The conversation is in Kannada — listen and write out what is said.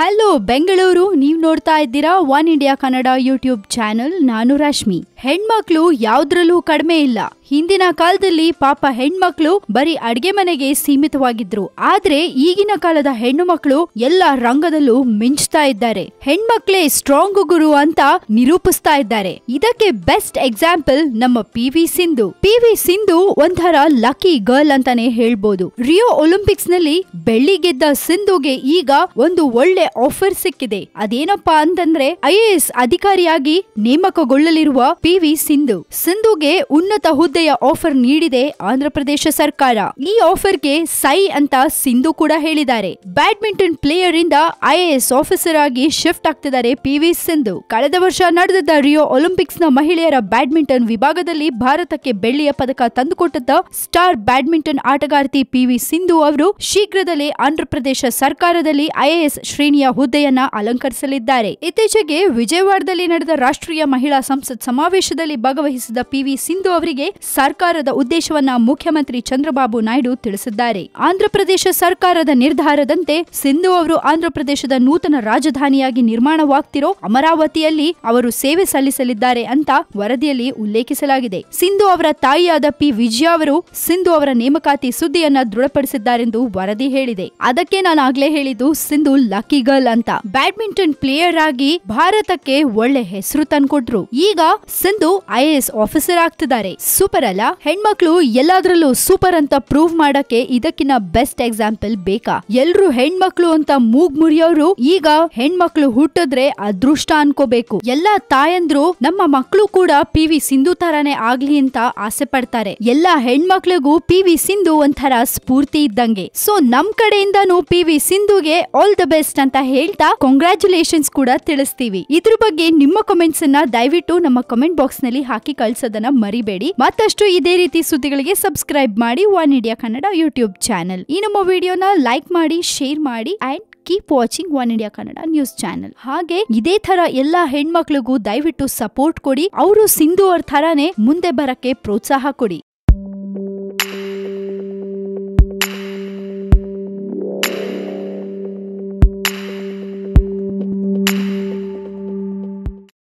ಹಲೋ ಬೆಂಗಳೂರು, ನೀವ್ ನೋಡ್ತಾ ಇದ್ದೀರಾ one India Kannada YouTube channel. ನಾನು ರಶ್ಮಿ. ಹೆಣ್ಮಕ್ಳು ಯಾವ್ದ್ರಲ್ಲೂ ಕಡಿಮೆ ಇಲ್ಲ. ಹಿಂದಿನ ಕಾಲದಲ್ಲಿ ಪಾಪ ಹೆಣ್ಮಕ್ಳು ಬರೀ ಅಡ್ಗೆ ಮನೆಗೆ ಸೀಮಿತವಾಗಿದ್ರು. ಆದ್ರೆ ಈಗಿನ ಕಾಲದ ಹೆಣ್ಣು ಮಕ್ಕಳು ಎಲ್ಲ ರಂಗದಲ್ಲೂ ಮಿಂಚ್ತಾ ಇದ್ದಾರೆ. ಹೆಣ್ಮಕ್ಳೇ ಸ್ಟ್ರಾಂಗ್ ಗುರು ಅಂತ ನಿರೂಪಿಸ್ತಾ ಇದ್ದಾರೆ. ಇದಕ್ಕೆ ಬೆಸ್ಟ್ ಎಕ್ಸಾಂಪಲ್ ನಮ್ಮ ಪಿ.ವಿ. ಸಿಂಧು. ಪಿ.ವಿ. ಸಿಂಧು ಒಂಥರ ಲಕ್ಕಿ ಗರ್ಲ್ ಅಂತಾನೆ ಹೇಳ್ಬೋದು. ರಿಯೋ ಒಲಿಂಪಿಕ್ಸ್ ನಲ್ಲಿ ಬೆಳ್ಳಿ ಗೆದ್ದ ಸಿಂಧುಗೆ ಈಗ ಒಂದು ಒಳ್ಳೆ ಆಫರ್ ಸಿಕ್ಕಿದೆ. ಅದೇನಪ್ಪಾ ಅಂತಂದ್ರೆ IAS ಅಧಿಕಾರಿಯಾಗಿ ನೇಮಕಗೊಳ್ಳಲಿರುವ ಪಿ.ವಿ. ಸಿಂಧು. ಸಿಂಧುಗೆ ಉನ್ನತ ಹುದ್ದೆಯ ಆಫರ್ ನೀಡಿದೆ ಆಂಧ್ರಪ್ರದೇಶ ಸರ್ಕಾರ. ಈ ಆಫರ್ಗೆ ಸೈ ಅಂತ ಸಿಂಧು ಕೂಡ ಹೇಳಿದ್ದಾರೆ. ಬ್ಯಾಡ್ಮಿಂಟನ್ ಪ್ಲೇಯರ್ ಇಂದ IAS ಆಫೀಸರ್ ಆಗಿ ಶಿಫ್ಟ್ ಆಗ್ತಿದ್ದಾರೆ ಪಿ.ವಿ. ಸಿಂಧು. ಕಳೆದ ವರ್ಷ ನಡೆದ ರಿಯೋ ಒಲಿಂಪಿಕ್ಸ್ ನ ಮಹಿಳೆಯರ ಬ್ಯಾಡ್ಮಿಂಟನ್ ವಿಭಾಗದಲ್ಲಿ ಭಾರತಕ್ಕೆ ಬೆಳ್ಳಿಯ ಪದಕ ತಂದುಕೊಟ್ಟಂತ ಸ್ಟಾರ್ ಬ್ಯಾಡ್ಮಿಂಟನ್ ಆಟಗಾರ್ತಿ ಪಿ.ವಿ. ಸಿಂಧು ಅವರು ಶೀಘ್ರದಲ್ಲೇ ಆಂಧ್ರಪ್ರದೇಶ ಸರ್ಕಾರದಲ್ಲಿ IAS ಶ್ರೇಣಿಯ ಹುದ್ದೆಯನ್ನ ಅಲಂಕರಿಸಲಿದ್ದಾರೆ. ಇತ್ತೀಚೆಗೆ ವಿಜಯವಾಡದಲ್ಲಿ ನಡೆದ ರಾಷ್ಟ್ರೀಯ ಮಹಿಳಾ ಸಂಸತ್ ಸಮಾವೇಶದಲ್ಲಿ ಭಾಗವಹಿಸಿದ ಪಿ.ವಿ. ಸಿಂಧು ಅವರಿಗೆ ಸರ್ಕಾರದ ಉದ್ದೇಶವನ್ನ ಮುಖ್ಯಮಂತ್ರಿ ಚಂದ್ರಬಾಬು ನಾಯ್ಡು ತಿಳಿಸಿದ್ದಾರೆ. ಆಂಧ್ರಪ್ರದೇಶ ಸರ್ಕಾರದ ನಿರ್ಧಾರದಂತೆ ಸಿಂಧು ಅವರು ಆಂಧ್ರಪ್ರದೇಶದ ನೂತನ ರಾಜಧಾನಿಯಾಗಿ ನಿರ್ಮಾಣವಾಗ್ತಿರೋ ಅಮರಾವತಿಯಲ್ಲಿ ಅವರು ಸೇವೆ ಸಲ್ಲಿಸಲಿದ್ದಾರೆ ಅಂತ ವರದಿಯಲ್ಲಿ ಉಲ್ಲೇಖಿಸಲಾಗಿದೆ. ಸಿಂಧು ಅವರ ತಾಯಿಯಾದ ಪಿ. ವಿಜಯ ಅವರು ಸಿಂಧು ಅವರ ನೇಮಕಾತಿ ಸುದ್ದಿಯನ್ನ ದೃಢಪಡಿಸಿದ್ದಾರೆಂದು ವರದಿ ಹೇಳಿದೆ. ಅದಕ್ಕೆ ನಾನು ಆಗ್ಲೇ ಹೇಳಿದ್ದು ಸಿಂಧು ಲಕ್ಕಿ ಗರ್ಲ್ ಅಂತ. ಬ್ಯಾಡ್ಮಿಂಟನ್ ಪ್ಲೇಯರ್ ಆಗಿ ಭಾರತಕ್ಕೆ ಒಳ್ಳೆ ಹೆಸರು ತಂದ್ಕೊಟ್ರು. ಈಗ ಸಿಂಧು IAS ಆಫೀಸರ್ ಆಗ್ತಿದ್ದಾರೆ. ಸೂಪರ್ ಅಲ್ಲ? ಹೆಣ್ಮಕ್ಳು ಎಲ್ಲಾದ್ರಲ್ಲೂ ಸೂಪರ್ ಅಂತ ಪ್ರೂವ್ ಮಾಡಕ್ಕೆ ಇದಕ್ಕಿನ ಬೆಸ್ಟ್ ಎಕ್ಸಾಂಪಲ್ ಬೇಕಾ? ಎಲ್ರು ಹೆಣ್ಮಕ್ಳು ಅಂತ ಮೂಗ್ ಮುರಿಯೋರು ಈಗ ಹೆಣ್ಮಕ್ಳು ಹುಟ್ಟಿದ್ರೆ ಅದೃಷ್ಟ ಅನ್ಕೋಬೇಕು. ಎಲ್ಲಾ ತಾಯಂದ್ರು ನಮ್ಮ ಮಕ್ಳು ಕೂಡ ಪಿ.ವಿ. ಸಿಂಧು ತರಾನೇ ಆಗ್ಲಿ ಅಂತ ಆಸೆ ಪಡ್ತಾರೆ. ಎಲ್ಲಾ ಹೆಣ್ಮಕ್ಳಿಗೂ ಪಿ.ವಿ. ಸಿಂಧು ಒಂಥರ ಸ್ಫೂರ್ತಿ ಇದ್ದಂಗೆ. ಸೊ ನಮ್ ಕಡೆಯಿಂದಾನು ಪಿ.ವಿ. ಸಿಂಧುಗೆ ಆಲ್ ದ ಬೆಸ್ಟ್ ಅಂತ ಹೇಳ್ತಾ ಕಾಂಗ್ರಾಚುಲೇಷನ್ಸ್ ಕೂಡ ತಿಳಿಸ್ತೀವಿ. ಇದ್ರ ಬಗ್ಗೆ ನಿಮ್ಮ ಕಮೆಂಟ್ಸ್ ಅನ್ನ ದಯವಿಟ್ಟು ನಮ್ಮ ಕಮೆಂಟ್ ಬಾಕ್ಸ್ ನಲ್ಲಿ ಹಾಕಿ ಕಳ್ಸೋದನ್ನ ಮರಿಬೇಡಿ. ಮತ್ತಷ್ಟು ಇದೇ ರೀತಿ ಸುದ್ದಿಗಳಿಗೆ ಸಬ್ಸ್ಕ್ರೈಬ್ ಮಾಡಿ one India Kannada YouTube channel. ಈ ನಮ್ಮ ವಿಡಿಯೋನ ಲೈಕ್ ಮಾಡಿ, ಶೇರ್ ಮಾಡಿ and keep watching one India Kannada news channel. ಹಾಗೆ ಇದೇ ತರ ಎಲ್ಲಾ ಹೆಣ್ಮಕ್ಳಿಗೂ ದಯವಿಟ್ಟು ಸಪೋರ್ಟ್ ಕೊಡಿ. ಅವರು ಸಿಂಧು ಅವ್ರ ತರಾನೇ ಮುಂದೆ ಬರಕ್ಕೆ ಪ್ರೋತ್ಸಾಹ ಕೊಡಿ.